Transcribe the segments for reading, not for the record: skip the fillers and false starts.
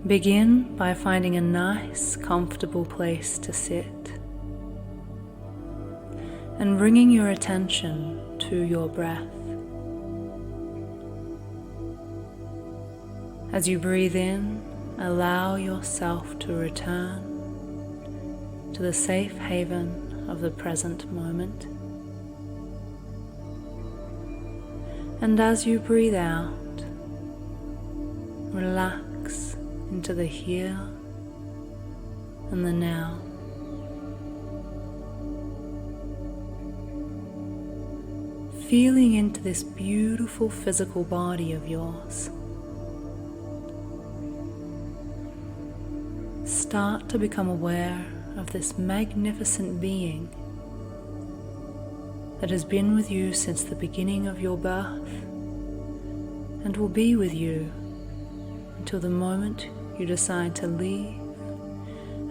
Begin by finding a nice, comfortable place to sit and bringing your attention to your breath. As you breathe in, allow yourself to return to the safe haven of the present moment. And as you breathe out, relax into the here and the now. Feeling into this beautiful physical body of yours. Start to become aware of this magnificent being that has been with you since the beginning of your birth and will be with you until the moment you decide to leave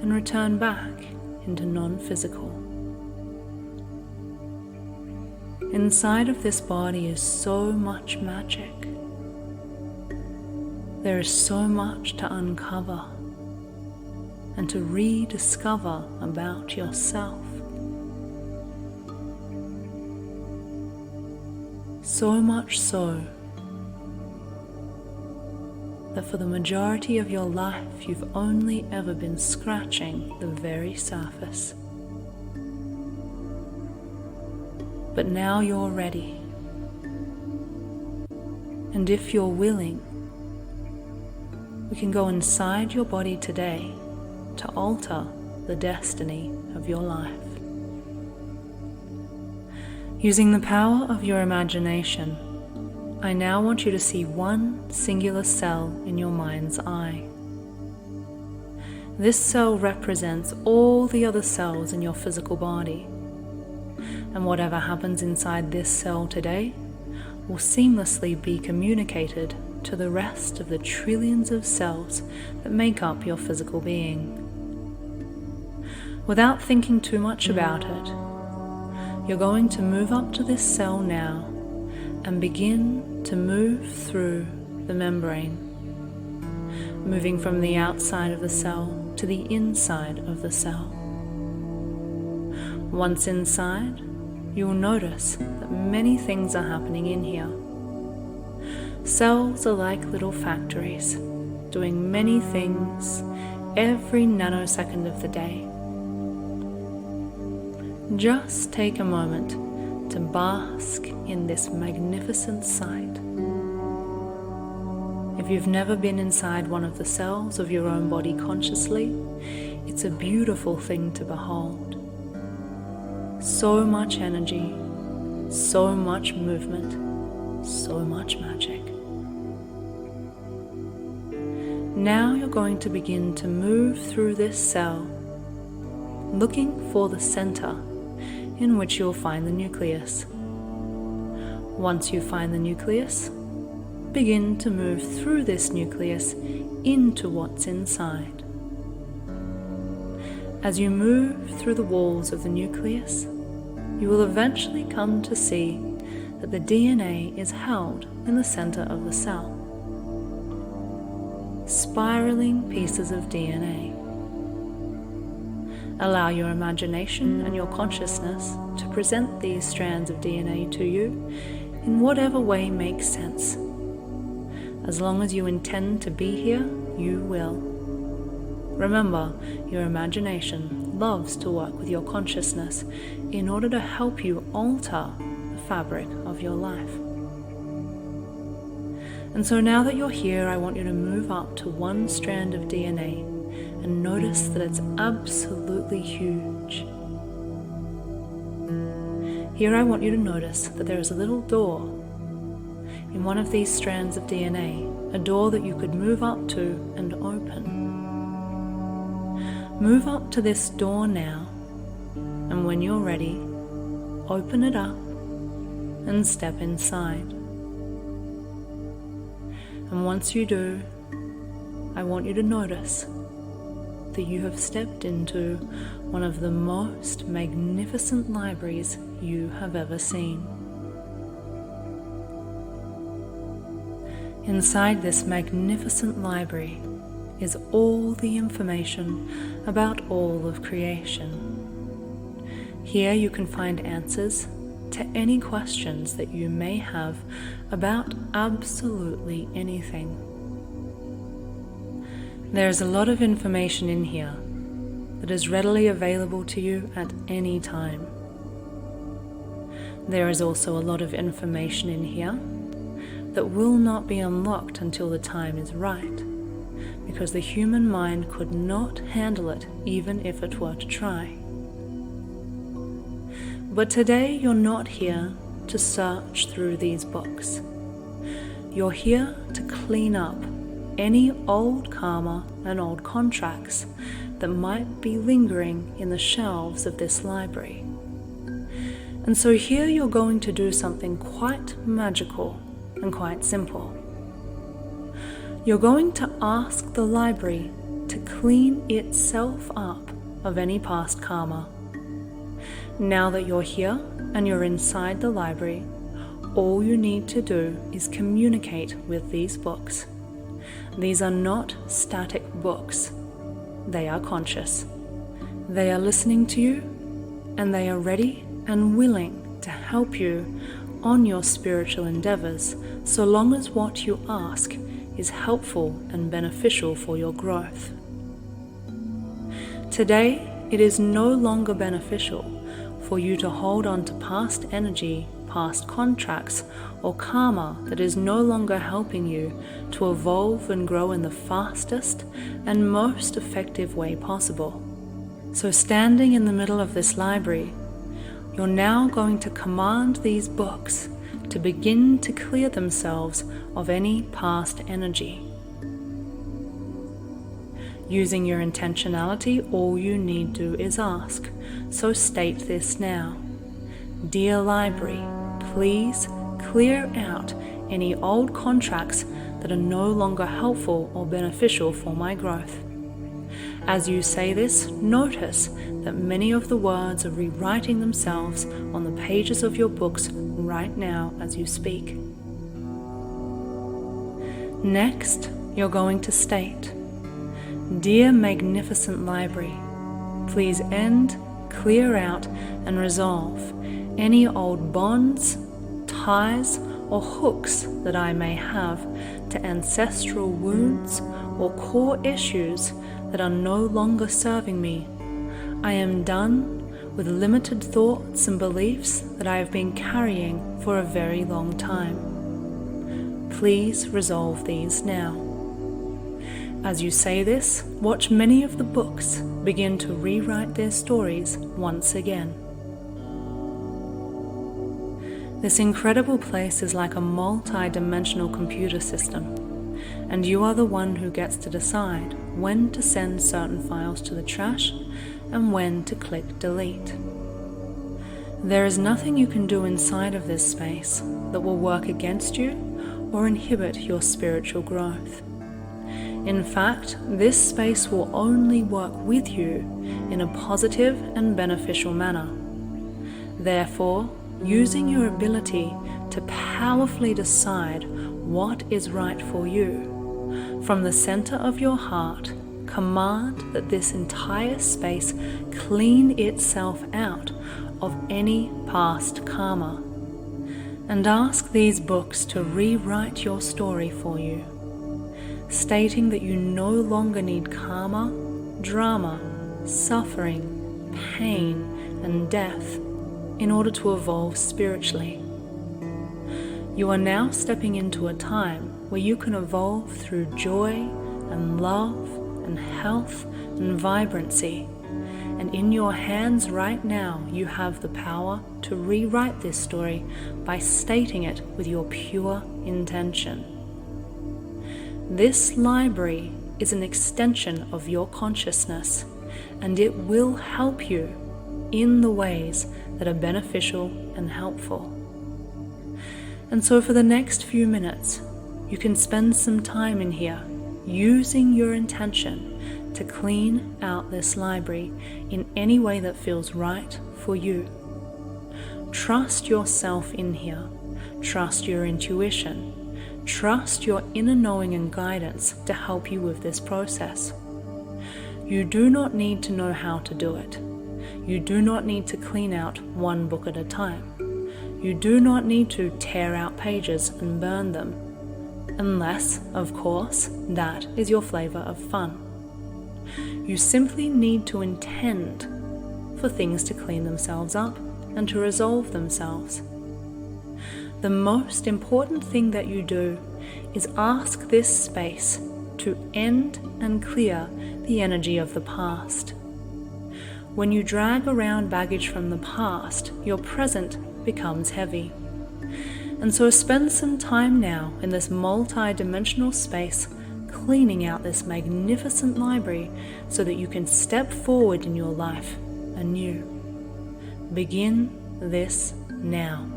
and return back into non-physical. Inside of this body is so much magic. There is so much to uncover and to rediscover about yourself. So much so that for the majority of your life you've only ever been scratching the very surface. But now you're ready. And if you're willing, we can go inside your body today to alter the destiny of your life. Using the power of your imagination, I now want you to see one singular cell in your mind's eye. This cell represents all the other cells in your physical body, and whatever happens inside this cell today will seamlessly be communicated to the rest of the trillions of cells that make up your physical being. Without thinking too much about it, you're going to move up to this cell now and begin to move through the membrane, moving from the outside of the cell to the inside of the cell. Once inside, you will notice that many things are happening in here. Cells are like little factories, doing many things every nanosecond of the day. Just take a moment to bask in this magnificent sight. If you've never been inside one of the cells of your own body consciously, it's a beautiful thing to behold. So much energy, so much movement, so much magic. Now you're going to begin to move through this cell, looking for the center in which you'll find the nucleus. Once you find the nucleus, begin to move through this nucleus into what's inside. As you move through the walls of the nucleus, you will eventually come to see that the DNA is held in the center of the cell. Spiraling pieces of DNA. Allow your imagination and your consciousness to present these strands of DNA to you in whatever way makes sense. As long as you intend to be here, you will. Remember, your imagination loves to work with your consciousness in order to help you alter the fabric of your life. And so now that you're here, I want you to move up to one strand of DNA and notice that it's absolutely huge. Here I want you to notice that there is a little door in one of these strands of DNA, a door that you could move up to and open. Move up to this door now, and when you're ready, open it up and step inside. And once you do, I want you to notice that you have stepped into one of the most magnificent libraries you have ever seen. Inside this magnificent library is all the information about all of creation. Here you can find answers to any questions that you may have about absolutely anything. There is a lot of information in here that is readily available to you at any time. There is also a lot of information in here that will not be unlocked until the time is right, because the human mind could not handle it even if it were to try. But today you're not here to search through these books. You're here to clean up any old karma and old contracts that might be lingering in the shelves of this library. And so here you're going to do something quite magical and quite simple. You're going to ask the library to clean itself up of any past karma. Now that you're here and you're inside the library, all you need to do is communicate with these books. These are not static books. They are conscious. They are listening to you, and they are ready and willing to help you on your spiritual endeavors, so long as what you ask is helpful and beneficial for your growth. Today, it is no longer beneficial for you to hold on to past energy, past contracts, or karma that is no longer helping you to evolve and grow in the fastest and most effective way possible. So standing in the middle of this library, you're now going to command these books to begin to clear themselves of any past energy. Using your intentionality, all you need to do is ask. So state this now. Dear Library, please clear out any old contracts that are no longer helpful or beneficial for my growth. As you say this, notice that many of the words are rewriting themselves on the pages of your books right now as you speak. Next, you're going to state, Dear Magnificent Library, please end, clear out, and resolve any old bonds, ties, or hooks that I may have to ancestral wounds or core issues that are no longer serving me. I am done with limited thoughts and beliefs that I have been carrying for a very long time. Please resolve these now. As you say this, watch many of the books begin to rewrite their stories once again. This incredible place is like a multi-dimensional computer system, and you are the one who gets to decide when to send certain files to the trash and when to click delete. There is nothing you can do inside of this space that will work against you or inhibit your spiritual growth. In fact, this space will only work with you in a positive and beneficial manner. Therefore, using your ability to powerfully decide what is right for you, from the center of your heart, command that this entire space clean itself out of any past karma, and ask these books to rewrite your story for you, stating that you no longer need karma, drama, suffering, pain, and death in order to evolve spiritually. You are now stepping into a time where you can evolve through joy and love and health and vibrancy. And in your hands right now, you have the power to rewrite this story by stating it with your pure intention. This library is an extension of your consciousness, and it will help you in the ways that are beneficial and helpful. And so for the next few minutes, you can spend some time in here using your intention to clean out this library in any way that feels right for you. Trust yourself in here. Trust your intuition. Trust your inner knowing and guidance to help you with this process. You do not need to know how to do it. You do not need to clean out one book at a time. You do not need to tear out pages and burn them, unless, of course, that is your flavor of fun. You simply need to intend for things to clean themselves up and to resolve themselves. The most important thing that you do is ask this space to end and clear the energy of the past. When you drag around baggage from the past, your present becomes heavy. And so spend some time now in this multi-dimensional space cleaning out this magnificent library so that you can step forward in your life anew. Begin this now.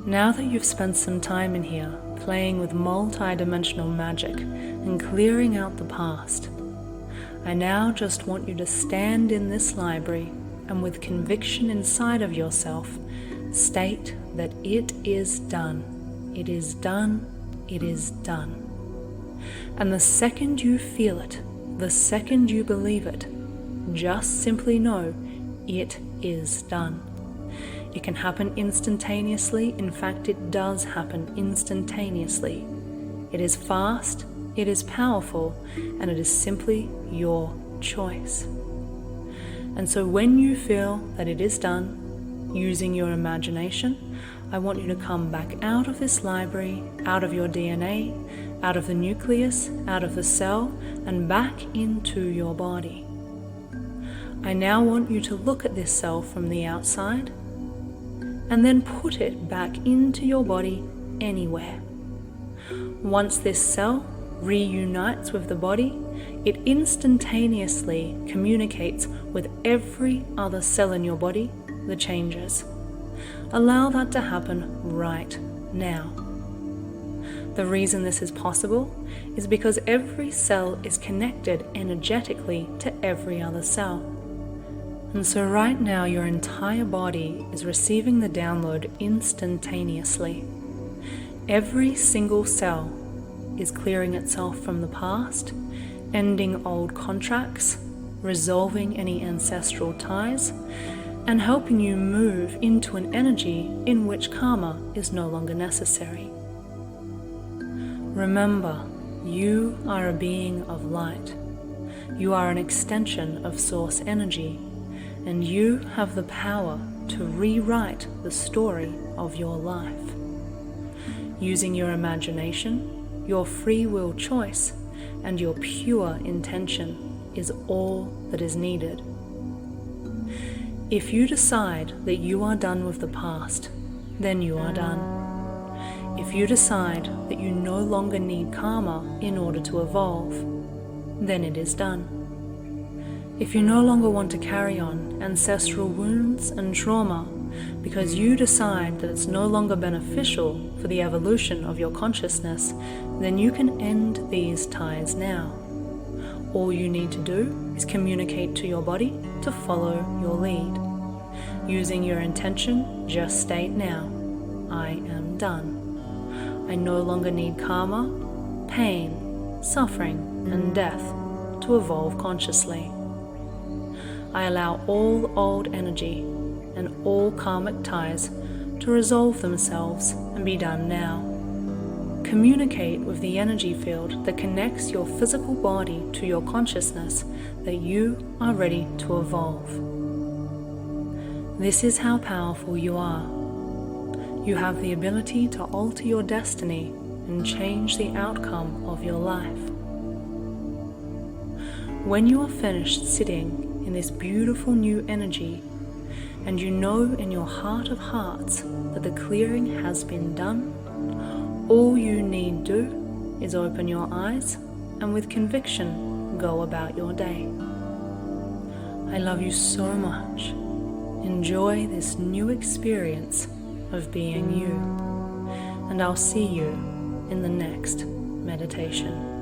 Now that you've spent some time in here playing with multi-dimensional magic and clearing out the past, I now just want you to stand in this library and with conviction inside of yourself, state that it is done. It is done. It is done. And the second you feel it, the second you believe it, just simply know it is done. It can happen instantaneously. In fact, it does happen instantaneously. It is fast, it is powerful, and it is simply your choice. And so when you feel that it is done, using your imagination, I want you to come back out of this library, out of your DNA, out of the nucleus, out of the cell, and back into your body. I now want you to look at this cell from the outside, and then put it back into your body anywhere. Once this cell reunites with the body, it instantaneously communicates with every other cell in your body that changes. Allow that to happen right now. The reason this is possible is because every cell is connected energetically to every other cell. And so right now your entire body is receiving the download instantaneously. Every single cell is clearing itself from the past, ending old contracts, resolving any ancestral ties, and helping you move into an energy in which karma is no longer necessary. Remember, you are a being of light. You are an extension of source energy, and you have the power to rewrite the story of your life. Using your imagination, your free will choice, and your pure intention is all that is needed. If you decide that you are done with the past, then you are done. If you decide that you no longer need karma in order to evolve, then it is done. If you no longer want to carry on ancestral wounds and trauma because you decide that it's no longer beneficial for the evolution of your consciousness, then you can end these ties now. All you need to do is communicate to your body to follow your lead. Using your intention, just state now, I am done. I no longer need karma, pain, suffering, and death to evolve consciously. I allow all old energy and all karmic ties to resolve themselves and be done now. Communicate with the energy field that connects your physical body to your consciousness that you are ready to evolve. This is how powerful you are. You have the ability to alter your destiny and change the outcome of your life. When you are finished sitting in this beautiful new energy, and you know in your heart of hearts that the clearing has been done, all you need do is open your eyes and with conviction go about your day. I love you so much. Enjoy this new experience of being you, and I'll see you in the next meditation.